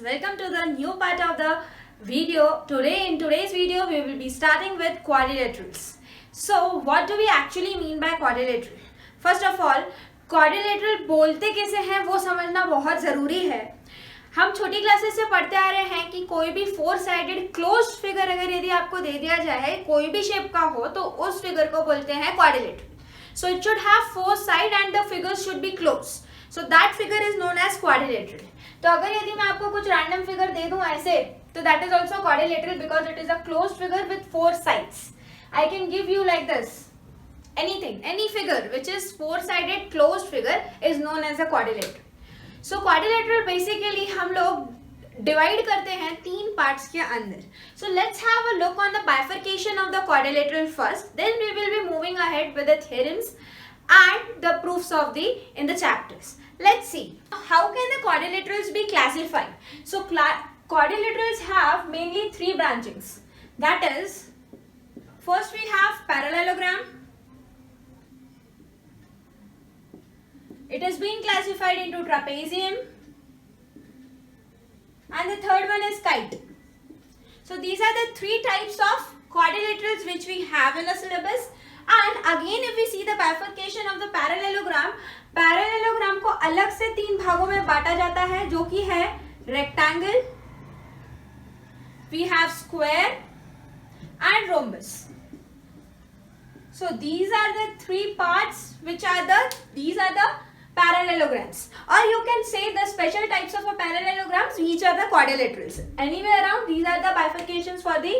welcome to the new part of the video. In today's video we will be starting with quadrilaterals. So what do we actually mean by quadrilateral? First of all, quadrilateral बोलते कैसे हैं वो समझना बहुत ज़रूरी है. हम छोटी क्लासेस से पढ़ते आ रहे हैं कि कोई भी फोर साइडेड क्लोज्ड फिगर अगर यदि आपको दे दिया जाए कोई भी शेप का हो तो उस फिगर को बोलते हैं quadrilateral. So it should have four sides and the figures should be closed. So that figure is known as quadrilateral. तो अगर यदि मैं आपको कुछ रैंडम फिगर दे दूं ऐसे तो that is also quadrilateral because it is a closed figure with four sides. I can give you like this. Anything, any figure which is four sided closed figure is known as a quadrilateral. So quadrilateral basically हम लोग divide करते हैं तीन parts के अंदर. So let's have a look on the bifurcation of the quadrilateral first. Then we will be moving ahead with the theorems and the proofs of in the chapters. Let's see. How can the quadrilaterals be classified? So quadrilaterals have mainly three branchings. That is, first we have parallelogram. It is being classified into trapezium. And the third one is kite. So these are the three types of quadrilaterals which we have in the syllabus. And again if we see the bifurcation of the parallelogram, parallelogram को अलग से तीन भागों में बांटा जाता है जो कि है rectangle, we have square and rhombus. So these are the three parts which are these are the parallelograms, or you can say the special types of parallelograms which are the quadrilaterals. Anywhere around these are the bifurcations for the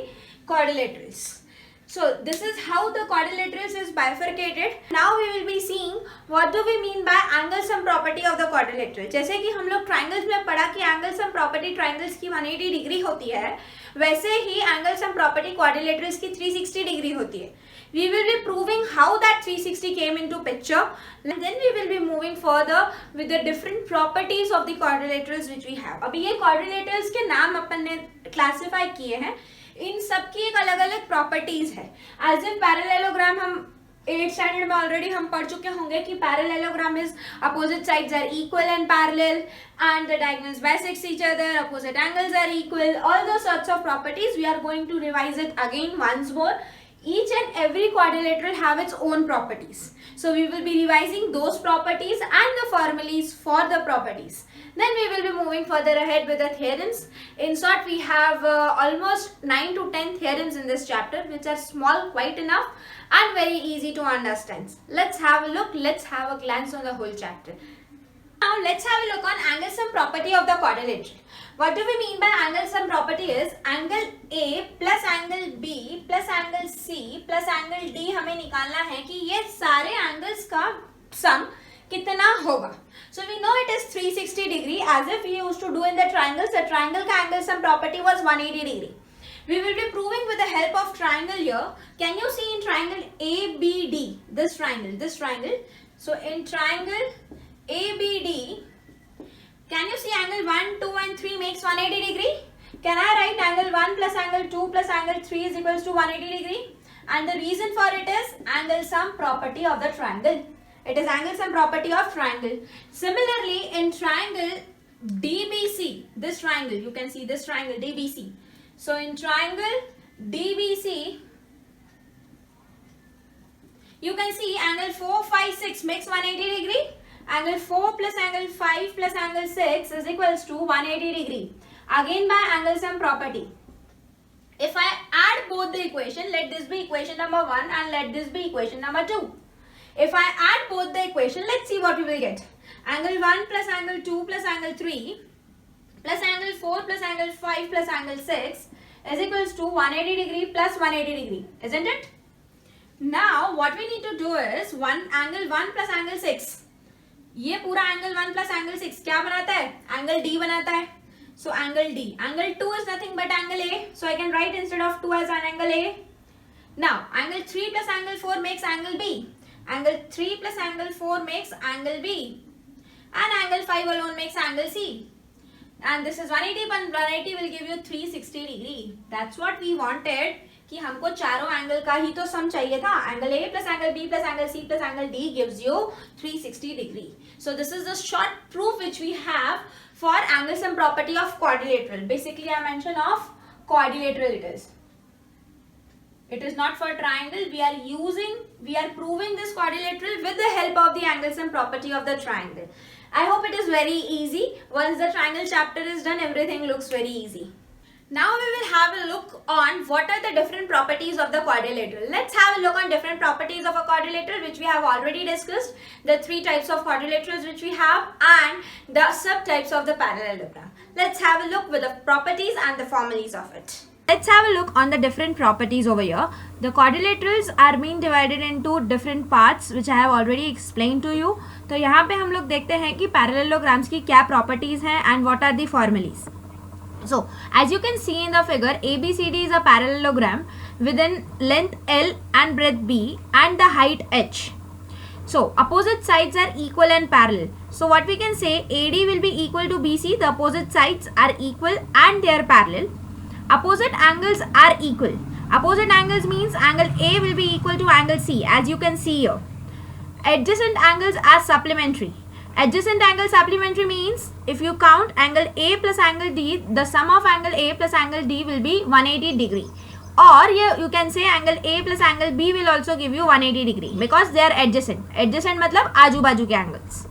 quadrilaterals. So this is how the quadrilaterals is bifurcated. Now we will be seeing what do we mean by angle sum property of the quadrilateral. जैसे कि हम लोग triangles में पढ़ा कि angle sum property triangles की 180 degree होती है, वैसे ही angle sum property quadrilaterals की 360 डिग्री होती है. We will be proving how that 360 came into picture. And then we will be moving further with the different properties of the quadrilaterals which we have. अभी ये quadrilaterals के नाम अपन ने classify किए हैं. इन सब की एक अलग अलग प्रॉपर्टीज है. एज इन पैरेललोग्राम हम 8th स्टैंडर्ड में ऑलरेडी हम पढ़ चुके होंगे कि parallelogram is opposite sides are equal and parallel and the diagonals bisect each other, opposite angles are equal, all दो sorts of properties. We are going to revise it again once more. Each and every quadrilateral have its own properties. So we will be revising those properties and the formulas for the properties. Then we will be moving further ahead with the theorems. In short, we have almost 9 to 10 theorems in this chapter which are small quite enough and very easy to understand. Let's have a look. Let's have a glance on the whole chapter. Now let's have a look on angle sum property of the quadrilateral. What do we mean by angle sum property is angle A plus angle B plus angle C plus angle D हमें निकालना है कि ये सारे angles का sum कितना होगा. So we know it is 360 degree as if we used to do in the triangles. The triangle का angle sum property was 180 degree. We will be proving with the help of triangle here. Can you see in triangle ABD, this triangle. So in triangle ABD, can you see angle 1, 2 and 3 makes 180 degree? Can I write angle 1 plus angle 2 plus angle 3 is equals to 180 degree? And the reason for it is angle sum property of the triangle. It is angle sum property of triangle. Similarly, in triangle DBC, this triangle, you can see this triangle DBC. So in triangle DBC, you can see angle 4, 5, 6 makes 180 degree. Angle 4 plus angle 5 plus angle 6 is equals to 180 degree. Again by angle sum property. If I add both the equation, let this be equation number 1 and let this be equation number 2. If I add both the equation, let's see what we will get. Angle 1 plus angle 2 plus angle 3 plus angle 4 plus angle 5 plus angle 6 is equals to 180 degree plus 180 degree. Isn't it? Now what we need to do is angle 1 plus angle 6. ये पूरा angle 1 plus angle 6 क्या बनाता है? Angle D बनाता है. So angle D. Angle 2 is nothing but angle A. So I can write instead of 2 as an angle A. Now angle 3 plus angle 4 makes angle B. Angle 3 plus angle 4 makes angle B. And angle 5 alone makes angle C. And this is 180 but 180 will give you 360 degree. That's what we wanted कि हमको चारों angle का ही तो सम चाहिए था. Angle A plus angle B plus angle C plus angle D gives you 360 degree. So this is the short proof which we have for angle sum property of quadrilateral. Basically I mention of quadrilateral it is. It is not for triangle. We are proving this quadrilateral with the help of the angle sum property of the triangle. I hope it is very easy. Once the triangle chapter is done, everything looks very easy. Now we will have a look on what are the different properties of the quadrilateral. Let's have a look on different properties of a quadrilateral which we have already discussed. The three types of quadrilaterals which we have and the subtypes of the parallelogram. Let's have a look with the properties and the formulas of it. Let's have a look on the different properties over here. The quadrilaterals are being divided into different parts which I have already explained to you. तो यहाँ पे हम लोग देखते हैं कि parallelograms की क्या properties हैं and what are the formulas. So as you can see in the figure, ABCD is a parallelogram with a length L and breadth B and the height H. So opposite sides are equal and parallel. So what we can say, AD will be equal to BC. The opposite sides are equal and they are parallel. Opposite angles are equal. Opposite angles means angle A will be equal to angle C, as you can see here. Adjacent angles are supplementary. Adjacent angle supplementary means if you count angle A plus angle D, the sum of angle A plus angle D will be 180 degree. Or you can say angle A plus angle B will also give you 180 degree because they are adjacent. Adjacent मतलब आजू बाजू के angles.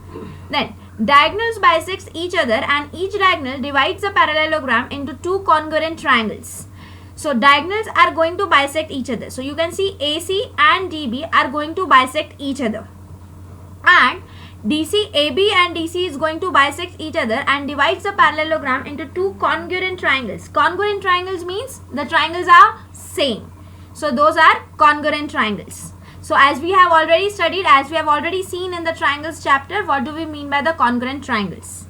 Then diagonals bisect each other and each diagonal divides the parallelogram into two congruent triangles. So diagonals are going to bisect each other. So you can see AC and DB are going to bisect each other. And DC, AB and DC is going to bisect each other and divides the parallelogram into two congruent triangles. Congruent triangles means the triangles are same. So those are congruent triangles. So as we have already studied, as we have already seen in the triangles chapter, what do we mean by the congruent triangles?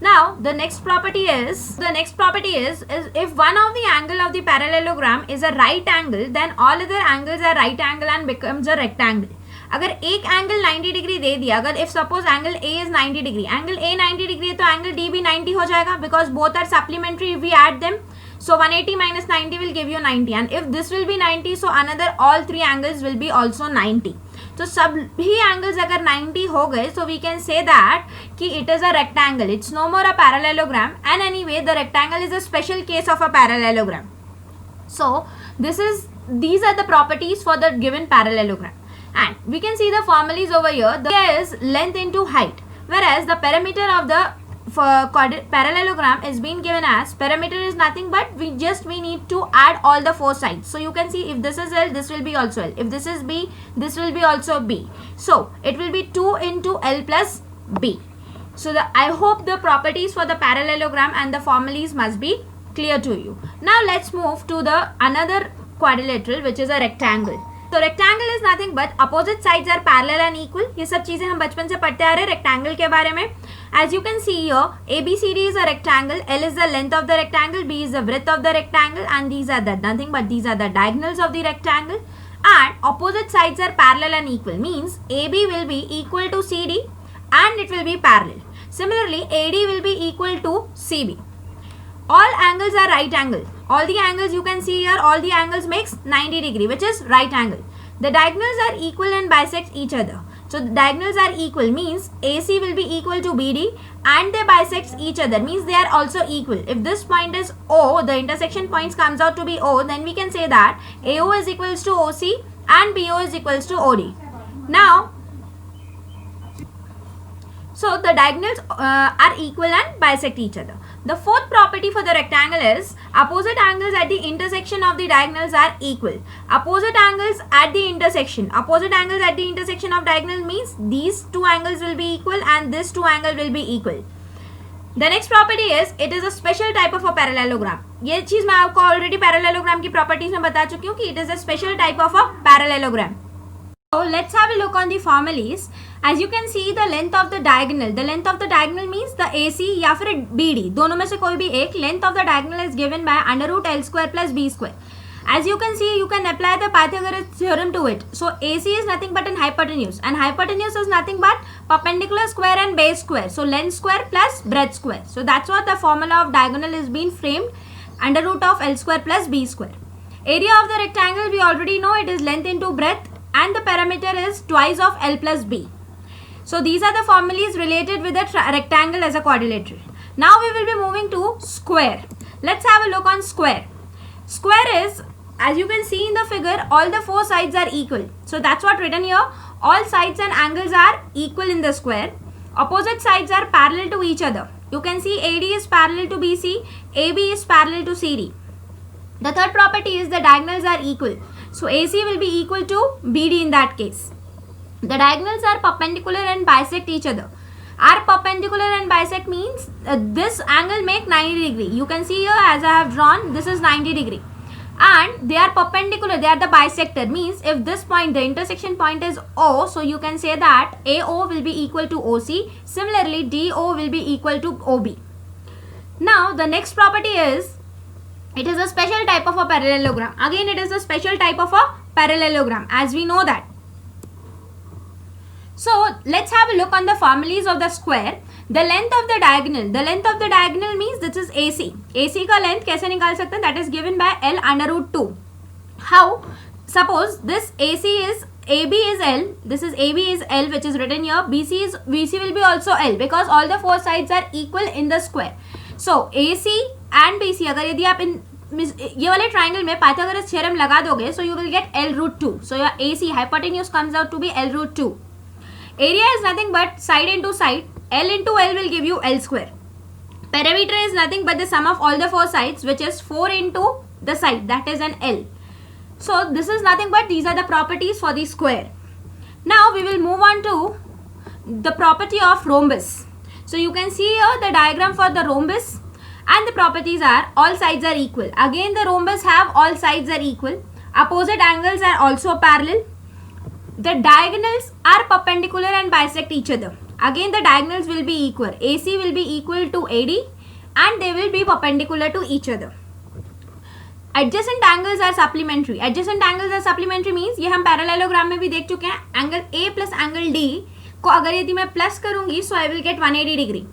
Now the next property is if one of the angle of the parallelogram is a right angle, then all other angles are right angle and becomes a rectangle. अगर एक angle 90 degree दे दिया, अगर if suppose angle A is 90 degree, angle A 90 degree है तो angle D भी 90 हो जाएगा because both are supplementary if we add them. So 180 minus 90 will give you 90 and if this will be 90, so another all three angles will be also 90. तो सभी angles अगर 90 हो गए, so we can say that कि it is a rectangle. It's no more a parallelogram and anyway the rectangle is a special case of a parallelogram. So these are the properties for the given parallelogram. And we can see the formulas over here. There is length into height, whereas the perimeter of the parallelogram is being given as, perimeter is nothing but we need to add all the four sides. So you can see if this is L, this will be also L. If this is B, this will be also B. So it will be 2 into L plus B. So I hope the properties for the parallelogram and the formulas must be clear to you. Now let's move to the another quadrilateral which is a rectangle. तो rectangle is nothing but opposite sides are parallel and equal. ये सब चीजें हम बचपन से पढ़ते आ रहे हैं रेक्टेंगल के बारे में. As you can see here ABCD is a rectangle, L is the length of the rectangle, B is the breadth of the rectangle and these are the nothing but these are the diagonals of the rectangle and opposite sides are parallel and equal means AB will be equal to CD and it will be parallel. Similarly AD will be equal to CB. All angles are right angle. All the angles you can see here, all the angles makes 90 degree which is right angle. The diagonals are equal and bisect each other. So the diagonals are equal means AC will be equal to BD and they bisect each other means they are also equal. If this point is O, the intersection points comes out to be O, then we can say that AO is equals to OC and BO is equals to OD. Now so the diagonals are equal and bisect each other. The fourth property for the rectangle is opposite angles at the intersection of the diagonals are equal. Opposite angles at the intersection. Opposite angles at the intersection of diagonals means these two angles will be equal and this two angle will be equal. The next property is it is a special type of a parallelogram. ये चीज मैं आपको already parallelogram की properties में बता चुकी हूँ कि it is a special type of a parallelogram. So let's have a look on the formulas. As you can see the length of the diagonal. The length of the diagonal means the AC या फिर BD. दोनों में से कोई भी एक. Length of the diagonal is given by under root L square plus B square. As you can see, you can apply the Pythagoras theorem to it. So AC is nothing but an hypotenuse, and hypotenuse is nothing but perpendicular square and base square. So length square plus breadth square. So that's what the formula of diagonal is being framed under root of L square plus B square. Area of the rectangle we already know it is length into breadth and the perimeter is twice of L plus B. So these are the formulas related with the rectangle as a quadrilateral. Now we will be moving to square. Let's have a look on square. Square is, as you can see in the figure, all the four sides are equal. So that's what written here. All sides and angles are equal in the square. Opposite sides are parallel to each other. You can see AD is parallel to BC, AB is parallel to CD. The third property is the diagonals are equal. So AC will be equal to BD in that case. The diagonals are perpendicular and bisect each other. Are perpendicular and bisect means this angle make 90 degree. You can see here as I have drawn, this is 90 degree. And they are perpendicular, they are the bisector, means if this point, the intersection point is O, so you can say that AO will be equal to OC. Similarly, DO will be equal to OB. Now the next property is, it is a special type of a parallelogram. Again, it is a special type of a parallelogram, as we know that. So let's have a look on the formulas of the square. The length of the diagonal means this is AC. AC का length कैसे निकाल सकते हैं? That is given by L under root 2. How? Suppose this AC is, AB is L, this is AB is L which is written here, BC will be also L because all the four sides are equal in the square. So AC and BC, अगर यदि आप इन ये वाले triangle में Pythagoras theorem लगा दोगे, so you will get L root 2. So your AC hypotenuse comes out to be L root 2. Area is nothing but side into side. L into L will give you L square. Perimeter is nothing but the sum of all the four sides, which is 4 into the side, that is an L. So this is nothing but these are the properties for the square. Now we will move on to the property of rhombus. So you can see here the diagram for the rhombus and the properties are all sides are equal. Again the rhombus have all sides are equal. Opposite angles are also parallel. The diagonals are perpendicular and bisect each other. Again the diagonals will be equal. AC will be equal to AD and they will be perpendicular to each other. Adjacent angles are supplementary. Adjacent angles are supplementary means ये हम parallelogram में भी देख चुके हैं. Angle A plus angle D को अगर यदि मैं प्लस करूंगी so I will get 180 degree.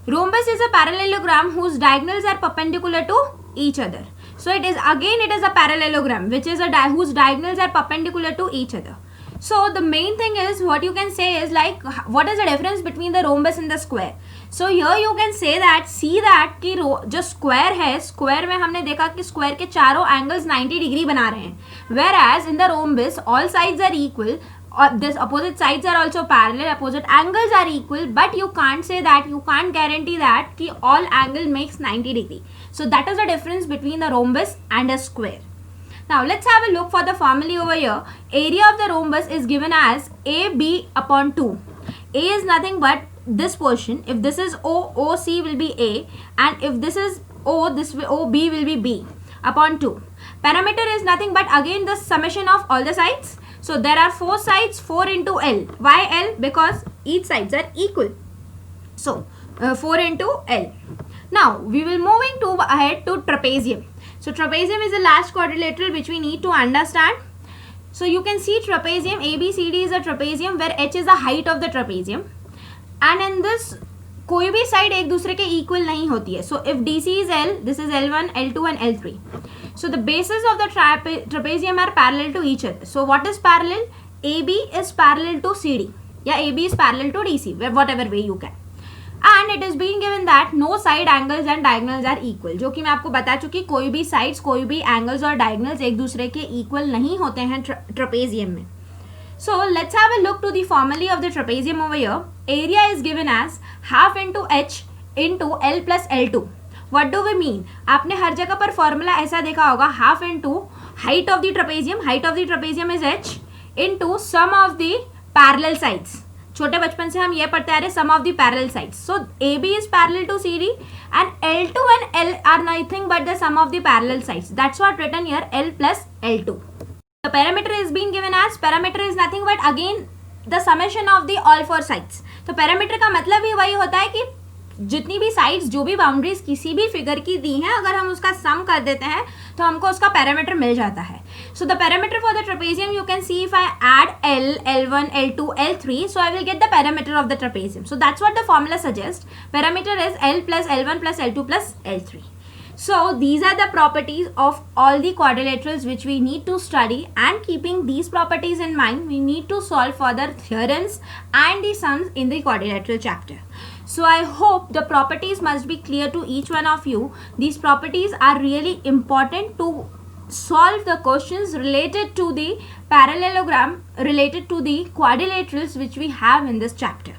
Rhombus is a parallelogram whose diagonals are perpendicular to each other. So it is a parallelogram which is whose diagonals are perpendicular to each other. So the main thing is what you can say is like what is the difference between the rhombus and the square. So here you can say that see that कि जो square है, square में हमने देखा कि square के चारों angles 90 degree बना रहे हैं. Whereas in the rhombus all sides are equal. This opposite sides are also parallel, opposite angles are equal, but you can't say that, you can't guarantee that कि all angle makes 90 degree. So that is the difference between the rhombus and a square. Now let's have a look for the formula over here. Area of the rhombus is given as AB upon 2. A is nothing but this portion. If this is O, OC will be A, and if this is O, this OB will be B upon 2. Perimeter is nothing but again the summation of all the sides. So there are 4 sides, 4 into L. Why L? Because each sides are equal. So 4 into L. Now we will moving to ahead to trapezium. So trapezium is the last quadrilateral which we need to understand. So you can see trapezium, ABCD is a trapezium where H is the height of the trapezium. And in this कोई भी side एक दूसरे के equal नहीं होती है. So if DC is L, this is L1, L2 and L3. So the bases of the trapezium are parallel to each other. So what is parallel? AB is parallel to CD. Yeah, AB is parallel to DC, whatever way you can. And it is being given that no side angles and diagonals are equal. जो कि मैं आपको बता चुकी कोई भी sides, कोई भी angles और diagonals एक दूसरे के equal नहीं होते हैं trapezium में. So let's have a look to the formula of the trapezium over here. Area is given as half into H into L plus L2. What do we mean? आपने हर जगह पर फॉर्मूला ऐसा देखा होगा half into height of the trapezium. Height of the trapezium is H into sum of the parallel sides. छोटे बचपन से हम ये पढ़ते आ रहे sum of the parallel sides. So AB is parallel to CD and L2 and L are nothing but the sum of the parallel sides. That's what written here L plus L2. The perimeter is being given as perimeter is nothing but again the summation of the all four sides. तो perimeter का मतलब ही वही होता है कि जितनी भी sides जो भी बाउंड्रीज किसी भी फिगर की दी हैं अगर हम उसका सम कर देते हैं तो हमको उसका पैरामीटर मिल जाता है. So the parameter for the trapezium you can see if I add L, L1, L2, L3 so I will get the parameter of the trapezium. So that's what the formula suggests. Parameter is L plus L1 plus L2 plus L3. So these are the properties of all the quadrilaterals which we need to study, and keeping these properties in mind, we need to solve further theorems and the sums in the quadrilateral chapter. So I hope the properties must be clear to each one of you. These properties are really important to solve the questions related to the parallelogram, related to the quadrilaterals which we have in this chapter.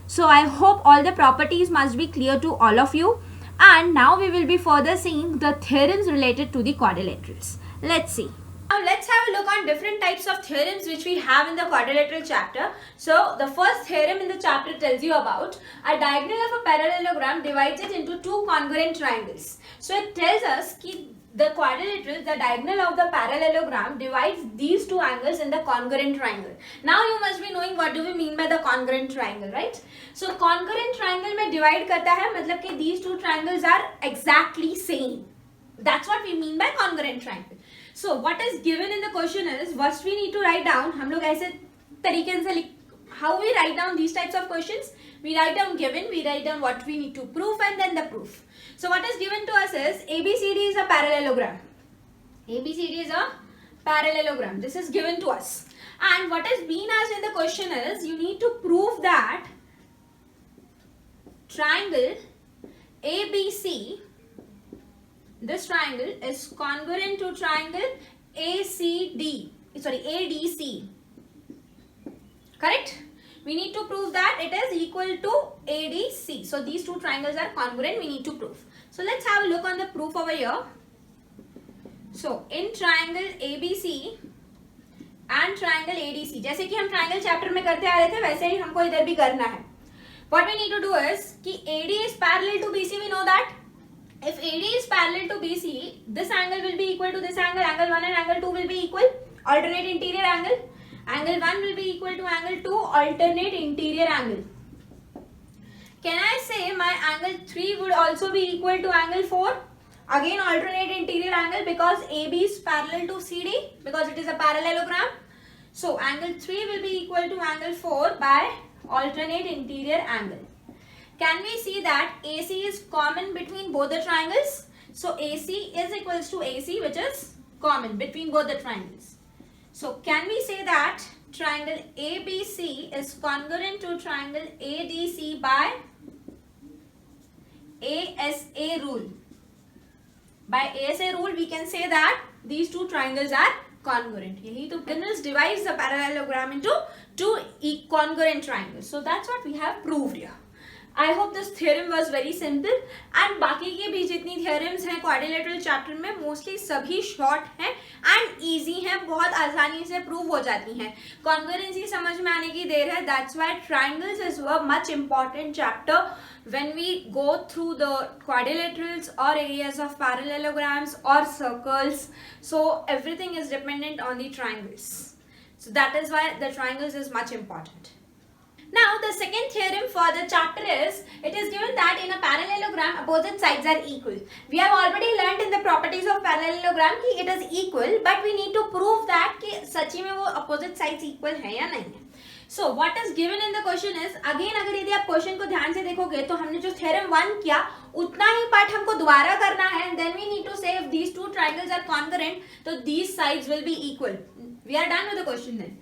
So I hope all the properties must be clear to all of you. And now we will be further seeing the theorems related to the quadrilaterals. Let's see. Now let's have a look on different types of theorems which we have in the quadrilateral chapter. So the first theorem in the chapter tells you about a diagonal of a parallelogram divides it into two congruent triangles. So it tells us that the quadrilateral, the diagonal of the parallelogram divides these two angles in the congruent triangle. Now you must be knowing what do we mean by the congruent triangle, right? So congruent triangle में divide करता है मतलब कि these two triangles are exactly same. That's what we mean by congruent triangle. So what is given in the question is, first we need to write down, हम लोग ऐसे तरीके से how we write down these types of questions? We write down given, we write down what we need to prove, and then the proof. So what is given to us is ABCD is a parallelogram. ABCD is a parallelogram. This is given to us. And what is being asked in the question is, you need to prove that triangle ABC, this triangle is congruent to triangle ADC. Correct? We need to prove that it is equal to ADC. So these two triangles are congruent, we need to prove. So let's have a look on the proof over here. So in triangle ABC and triangle ADC, जैसे कि हम triangle chapter में करते आ रहे थे वैसे ही हमको इधर भी करना है. What we need to do is कि AD is parallel to BC, we know that. If AD is parallel to BC, this angle will be equal to this angle. Angle 1 and angle 2 will be equal. Alternate interior angle. Angle 1 will be equal to angle 2, alternate interior angle. Can I say my angle 3 would also be equal to angle 4? Again alternate interior angle because AB is parallel to CD because it is a parallelogram. So angle 3 will be equal to angle 4 by alternate interior angle. Can we see that AC is common between both the triangles? So AC is equals to AC, which is common between both the triangles. So can we say that triangle ABC is congruent to triangle ADC by ASA rule? By ASA rule we can say that these two triangles are congruent. यही तो diagonals divides the parallelogram into two congruent triangles. So that's what we have proved here. I hope this theorem was very simple, and बाकी के भी जितनी theorems हैं quadrilateral chapter में mostly सभी short हैं and easy हैं, बहुत आसानी से prove हो जाती हैं. Congruency समझ में आने की देर है. That's why triangles is a much important chapter when we go through the quadrilaterals or areas of parallelograms or circles. So everything is dependent on the triangles. So that is why the triangles is much important. Now the second theorem for the chapter is, it is given that in a parallelogram opposite sides are equal. We have already learnt in the properties of parallelogram कि it is equal, but we need to prove that कि सच्ची में वो opposite sides equal है या नहीं है. So what is given in the question is, again अगर यदि आप क्वेश्चन को ध्यान से देखोगे तो हमने जो theorem 1 किया उतना ही पार्ट हमको दोबारा करना है. Then we need to say if these two triangles are congruent, so these sides will be equal. We are done with the question then.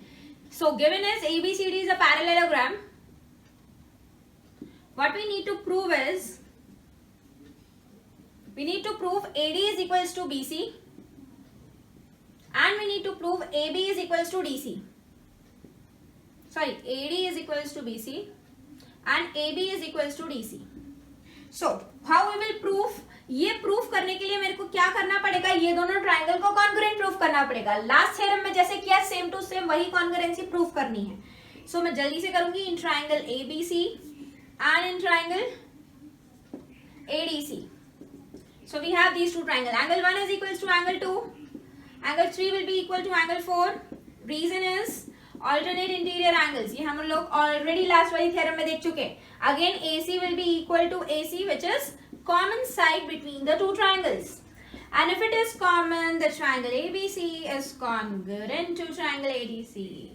So given as ABCD is a parallelogram, what we need to prove is, we need to prove AD is equals to BC and we need to prove AB is equals to DC. Sorry, AD is equals to BC and AB is equals to DC. So how we will prove? ये proof करने के लिए मेरे को क्या करना पड़ेगा, ये दोनों ट्राइंगल को कॉन्ग्रुएंट प्रूफ करना पड़ेगा. लास्ट थ्योरम में जैसे किया सेम टू सेम वही कॉन्ग्रुएंसी प्रूफ करनी है. सो मैं जल्दी से करूंगी. In triangle ABC and in triangle ADC. So we have these two triangles. Angle 1 is equals to angle 2. Angle 3 will be equal to angle 4. Reason is alternate interior angles. ये हम लोग already last वाली theorem में देख चुके. Again AC will be equal to AC, which is common side between the two triangles. And if it is common, the triangle ABC is congruent to triangle ADC.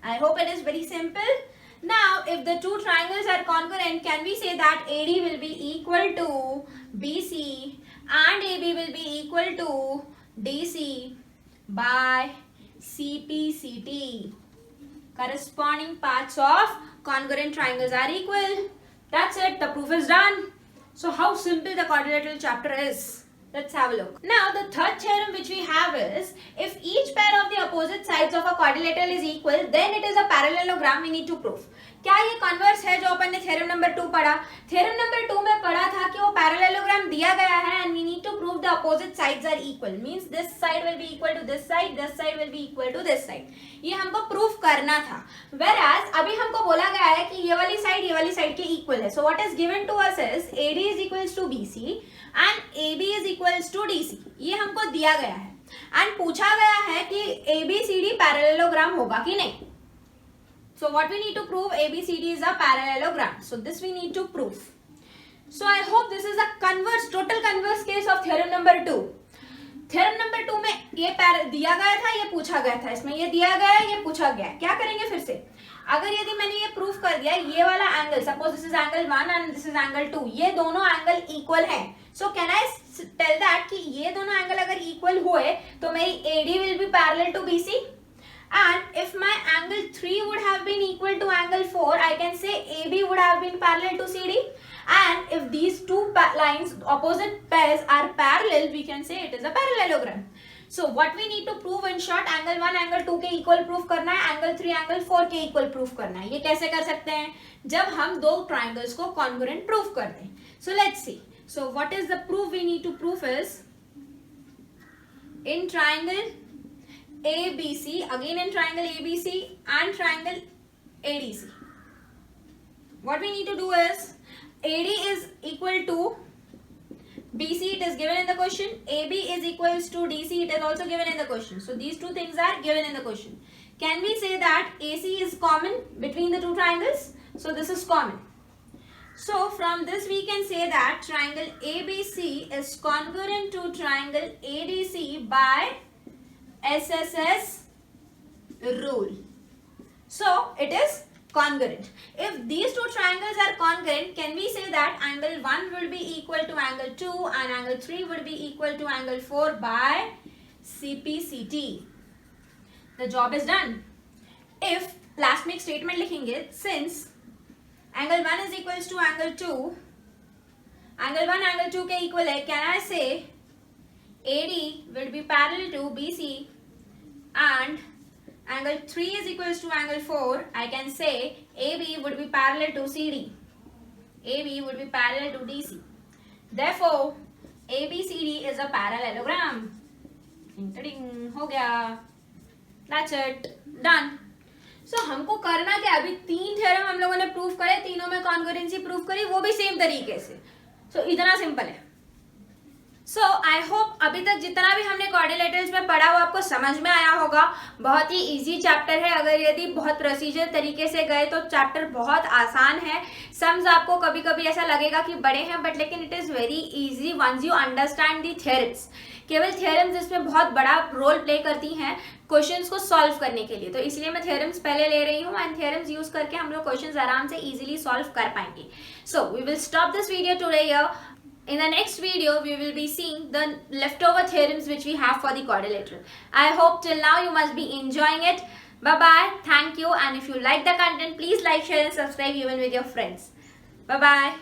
I hope it is very simple. Now, if the two triangles are congruent, can we say that AD will be equal to BC and AB will be equal to DC by CPCT. Corresponding parts of congruent triangles are equal. That's it. The proof is done. So how simple the quadrilateral chapter is. Let's have a look. Now the third theorem which we have is, if each pair of the opposite sides of a quadrilateral is equal, then it is a parallelogram we need to prove. क्या ये converse है जो अपन ने theorem number 2 पढ़ा? Theorem number 2 में पढ़ा था कि वो पैरेललोग्राम दिया गया है and we need to prove the opposite sides are equal, means this side will be equal to this side will be equal to this side. ये हमको प्रूव करना था. वेयरएज अभी हमको बोला गया है कि ये वाली साइड के इक्वल है. So what is given to us is AD is equals to BC and AB is equals to DC. ये हमको दिया गया है एंड पूछा गया है कि ABCD पैरेललोग्राम होगा कि नहीं. So what we need to prove, ABCD is a parallelogram. So this we need to prove. So I hope this is a total converse case of theorem number 2. Theorem number 2 में ये दिया गया था, ये पूछा गया था. इसमें ये दिया गया है, ये पूछा गया है. क्या करेंगे फिर से? अगर यदि मैंने ये प्रूफ कर दिया, ये वाला angle, suppose this is angle 1 and this is angle 2, ये दोनों एंगल इक्वल हैं. So can I tell that कि ये दोनों एंगल अगर इक्वल हुए तो मेरी AD will be parallel to BC. And if my angle 3 would have been equal to angle 4, I can say AB would have been parallel to CD. And if these two lines, opposite pairs are parallel, we can say it is a parallelogram. So what we need to prove in short, angle 1 angle 2 के equal proof करना है, angle 3 angle 4 के equal proof करना है. ये कैसे कर सकते हैं? जब हम दो triangles को congruent proof कर दें. So let's see. So what is the proof we need to prove is, in triangle ABC, again in triangle ABC and triangle ADC, what we need to do is, AD is equal to BC, it is given in the question. AB is equals to DC, it is also given in the question. So these two things are given in the question. Can we say that AC is common between the two triangles? So this is common. So from this we can say that triangle ABC is congruent to triangle ADC by SSS rule. So it is congruent. If these two triangles are congruent, can we say that angle 1 will be equal to angle 2 and angle 3 will be equal to angle 4 by CPCT? The job is done. If last में एक statement लिखेंगे, since angle 1 is equals to angle 2, angle 1 angle 2 के equal है, can I say AD will be parallel to BC and angle 3 is equals to angle 4, I can say AB would be parallel to CD. AB would be parallel to DC. Therefore, ABCD is a parallelogram. Ding, हो गया. That's it. Done. So हमको करना क्या? अभी 3 theorem हम लोगों ने prove करे, तीनों में कॉन्ग्रुएंसी प्रूव करी, वो भी सेम तरीके से. So इतना सिंपल है. सो आई होप अभी तक जितना भी हमने क्वाड्रिलेटरल्स में पढ़ा वो आपको समझ में आया होगा. बहुत ही इजी चैप्टर है. अगर यदि बहुत प्रोसीजर तरीके से गए तो चैप्टर बहुत आसान है. सम्स आपको कभी कभी ऐसा लगेगा कि बड़े हैं, बट लेकिन it is very easy once you understand the theorems. केवल थ्योरम्स इसमें बहुत बड़ा रोल प्ले करती हैं क्वेश्चंस को सॉल्व करने के लिए. तो इसलिए मैं थ्योरम्स पहले ले रही हूँ एंड थ्योरम्स यूज करके हम लोग क्वेश्चंस आराम से इजीली सॉल्व कर पाएंगे. So we will stop this video today here. In the next video, we will be seeing the leftover theorems which we have for the quadrilateral. I hope till now you must be enjoying it. Bye-bye. Thank you. And if you like the content, please like, share and subscribe even with your friends. Bye-bye.